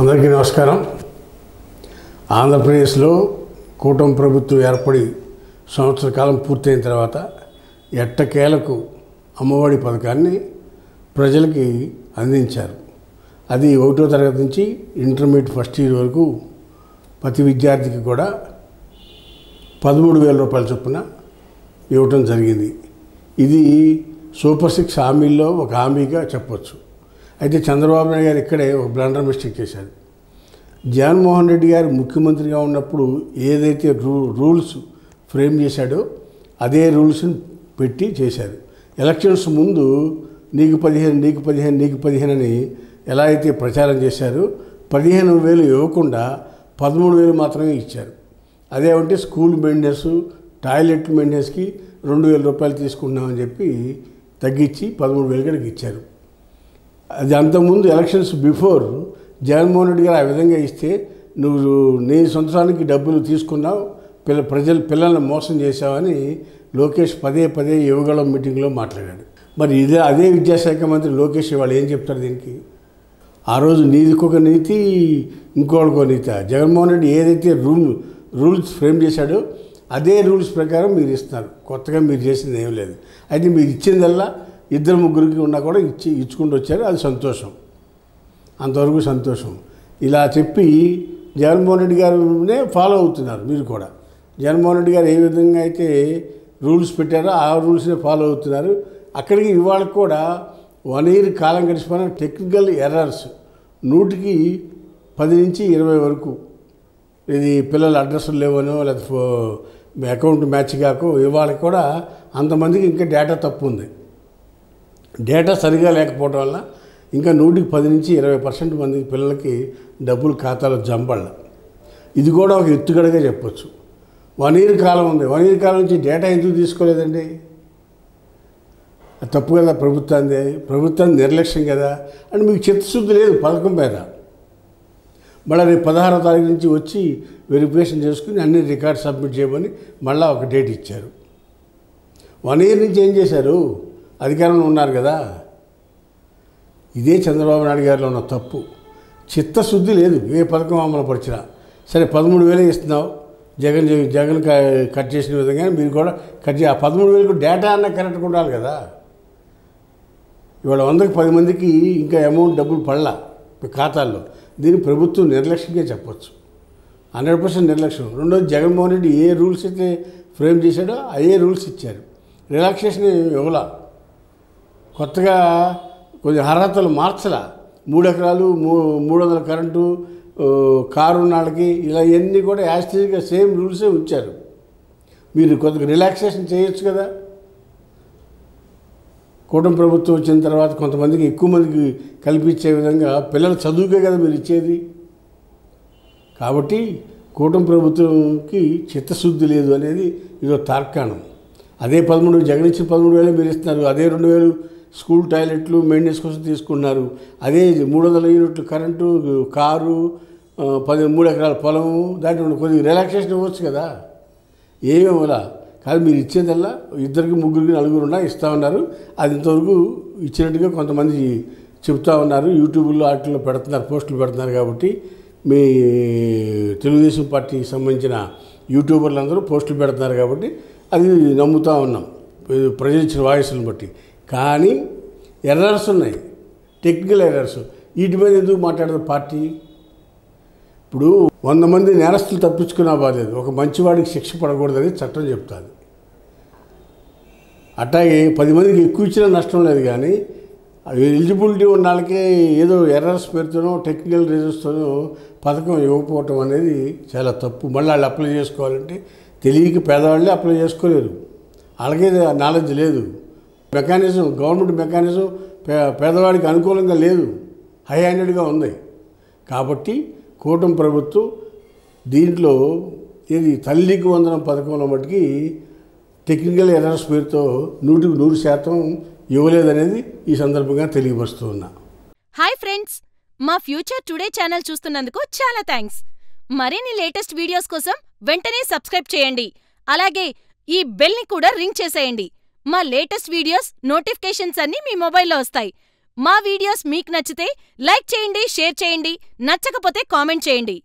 అందరికీ నమస్కారం. ఆంధ్రప్రదేశ్లో కూటమి ప్రభుత్వం ఏర్పడి సంవత్సర కాలం పూర్తయిన తర్వాత ఎట్టకేలకు అమ్మఒడి పథకాన్ని ప్రజలకి అందించారు. అది 1వ తరగతి నుంచి ఇంటర్మీడియట్ ఫస్ట్ ఇయర్ వరకు ప్రతి విద్యార్థికి కూడా 13,000 రూపాయల చొప్పున ఇవ్వటం జరిగింది. ఇది సూపర్ 6 హామీల్లో ఒక హామీగా చెప్పవచ్చు. అయితే చంద్రబాబు నాయుడు గారు ఇక్కడే ఒక బ్లండర్ మిస్టేక్ చేశారు. జగన్మోహన్ రెడ్డి గారు ముఖ్యమంత్రిగా ఉన్నప్పుడు ఏదైతే రూల్స్ ఫ్రేమ్ చేశాడో అదే రూల్స్ని పెట్టి చేశారు. ఎలక్షన్స్ ముందు నీకు 15 అని ఎలా అయితే ప్రచారం చేశారో 15,000 ఇవ్వకుండా 13,000 మాత్రమే ఇచ్చారు. అదేమంటే స్కూల్ మెయింటెనెన్స్, టాయిలెట్ మెయింటెనెన్స్కి 2,000 రూపాయలు తీసుకుంటున్నామని చెప్పి తగ్గించి 13,000 గడికి ఇచ్చారు. అది అంతకుముందు ఎలక్షన్స్ బిఫోర్ జగన్మోహన్ రెడ్డి గారు ఆ విధంగా ఇస్తే నువ్వు నీ సొంతానికి డబ్బులు తీసుకున్నావు, పిల్లల్ని మోసం చేశావని లోకేష్ పదే యువగళం మీటింగ్లో మాట్లాడాడు. మరి అదే విద్యాశాఖ మంత్రి లోకేష్ వాళ్ళు ఏం చెప్తారు దీనికి? ఆ రోజు నీదికొక నీతి, ఇంకోళ్ళకో నీతి. జగన్మోహన్ రెడ్డి ఏదైతే రూల్స్ ఫ్రేమ్ చేశాడో అదే రూల్స్ ప్రకారం మీరు ఇస్తున్నారు. కొత్తగా మీరు చేసింది ఏం లేదు. అయితే మీరు ఇచ్చిందల్లా 2-3 ఉన్నా కూడా ఇచ్చుకుంటూ వచ్చారు. అది సంతోషం, అంతవరకు సంతోషం. ఇలా చెప్పి జగన్మోహన్ రెడ్డి గారినే ఫాలో అవుతున్నారు మీరు కూడా. జగన్మోహన్ రెడ్డి గారు ఏ విధంగా అయితే రూల్స్ పెట్టారో ఆ రూల్స్నే ఫాలో అవుతున్నారు. అక్కడికి ఇవాళ కూడా 1 ఇయర్ కాలం గడిచిపోయిన టెక్నికల్ ఎర్రర్స్ 100కి 10 నుంచి 20 వరకు, ఇది పిల్లల అడ్రస్లు లేవనో లేకపోతే అకౌంట్ మ్యాచ్ కాకో ఇవాళ కూడా అంతమందికి ఇంకా డేటా తప్పు ఉంది. డేటా సరిగా లేకపోవడం వల్ల ఇంకా 100కి 10 నుంచి 20% మంది పిల్లలకి డబ్బులు ఖాతాలో జంపళ్ళ. ఇది కూడా ఒక ఎత్తుగడగా చెప్పొచ్చు. 1 ఇయర్ కాలం ఉంది. 1 ఇయర్ కాలం నుంచి డేటా ఎందుకు తీసుకోలేదండి? అది తప్పు కదా ప్రభుత్వాన్ని నిర్లక్ష్యం కదా అని మీకు చిత్తశుద్ధి లేదు పథకం మీద. మళ్ళీ రేపు 16వ తారీఖు నుంచి వచ్చి వెరిఫికేషన్ చేసుకుని అన్ని రికార్డ్ సబ్మిట్ చేయమని మళ్ళీ ఒక డేట్ ఇచ్చారు. 1 ఇయర్ నుంచి ఏం చేశారు? అధికారంలో ఉన్నారు కదా. ఇదే చంద్రబాబు నాయుడు గారిలో ఉన్న తప్పు. చిత్తశుద్ధి లేదు. ఏ పథకం అమలు పరిచినా సరే 13,000 ఇస్తున్నావు, జగన్ కట్ చేసిన విధంగా మీరు కూడా కట్ చేయాలి. ఆ 13,000 డేటా అన్న కరెక్ట్గా ఉండాలి కదా. ఇవాళ 100కి 10 మందికి ఇంకా అమౌంట్ డబ్బులు పడలా ఖాతాల్లో. దీన్ని ప్రభుత్వం నిర్లక్ష్యంగా చెప్పచ్చు. 100% నిర్లక్ష్యం. రెండోది జగన్మోహన్ రెడ్డి ఏ రూల్స్ అయితే ఫ్రేమ్ చేశాడో అదే రూల్స్ ఇచ్చారు. రిలాక్సేషన్ ఇవ్వలా, కొత్తగా కొంచెం అర్హతలు మార్చలా. 3 ఎకరాలు 300 కరెంటు, కారు ఉన్న వాళ్ళకి ఇలా ఇవన్నీ కూడా యాస్టీజ్గా సేమ్ రూల్సే ఉంచారు. మీరు కొద్దిగా రిలాక్సేషన్ చేయొచ్చు కదా. కూటమి ప్రభుత్వం వచ్చిన తర్వాత కొంతమందికి ఎక్కువ మందికి కల్పించే విధంగా పిల్లల చదువుకే కదా మీరు ఇచ్చేది. కాబట్టి కూటమి ప్రభుత్వంకి చిత్తశుద్ధి లేదు అనేది ఇదో తార్కాణం. అదే 13 జగన్ ఇచ్చిన 13,000 మీరు ఇస్తున్నారు. అదే 2,000 స్కూల్ టాయిలెట్లు మెయింటెనెన్స్ కోసం తీసుకున్నారు. అదే 300 యూనిట్లు కరెంటు, కారు, 3 ఎకరాల పొలము, దాంట్లో కొద్దిగా రిలాక్సేషన్ ఇవ్వచ్చు కదా. ఏమీ ఇవ్వాలా కాదు. మీరు ఇచ్చేదల్లా 2, 3, 4 ఇస్తామన్నారు. అది ఇంతవరకు ఇచ్చినట్టుగా కొంతమంది చెప్తా ఉన్నారు. యూట్యూబ్లో వాటిల్లో పెడుతున్నారు, పోస్టులు పెడుతున్నారు. కాబట్టి మీ తెలుగుదేశం పార్టీకి సంబంధించిన యూట్యూబర్లు అందరూ పోస్టులు పెడుతున్నారు కాబట్టి అది నమ్ముతూ ఉన్నాం ప్రజలు ఇచ్చిన వాయిస్ని బట్టి. కానీ ఎర్రర్స్ ఉన్నాయి, టెక్నికల్ ఎర్రర్స్. వీటి మీద ఎందుకు మాట్లాడదు పార్టీ? ఇప్పుడు 100 మంది నేరస్తులు తప్పించుకున్నా బాలేదు, ఒక మంచివాడికి శిక్ష పడకూడదని చట్టం చెప్తాను. అట్లాగే 10 మందికి ఎక్కువ ఇచ్చినా నష్టం లేదు. కానీ ఎలిజిబిలిటీ ఉన్న వాళ్ళకి ఏదో ఎర్రర్స్ పేరుతోనో టెక్నికల్ రీజన్స్తోనో పథకం ఇవ్వకపోవటం అనేది చాలా తప్పు. మళ్ళీ వాళ్ళు అప్లై చేసుకోవాలంటే తెలియక పేదవాళ్ళే అప్లై చేసుకోలేరు, వాళ్ళకే నాలెడ్జ్ లేదు. మెకానిజం, గవర్నమెంట్ మెకానిజం పేదవాడికి అనుకూలంగా లేదు, హై హ్యాండెడ్గా ఉంది. కాబట్టి కూటమి ప్రభుత్వం దీంట్లో ఇది తల్లికి వందనం పథకంలో మటుకి టెక్నికల్ ఎర్రర్స్ పేరుతో 100కి 100% ఇవ్వలేదనేది ఈ సందర్భంగా తెలియపరుస్తూ ఉన్నా. హాయ్ ఫ్రెండ్స్, మా ఫ్యూచర్ టుడే ఛానల్ చూస్తున్నందుకు చాలా థ్యాంక్స్. మరిన్ని లేటెస్ట్ వీడియోస్ కోసం వెంటనే సబ్స్క్రైబ్ చేయండి. అలాగే ఈ బెల్ని కూడా రింగ్ చేసేయండి. మా లేటెస్ట్ వీడియోస్ నోటిఫికేషన్స్ అన్నీ మీ మొబైల్లో వస్తాయి. మా వీడియోస్ మీకు నచ్చితే లైక్ చేయండి, షేర్ చేయండి, నచ్చకపోతే కామెంట్ చేయండి.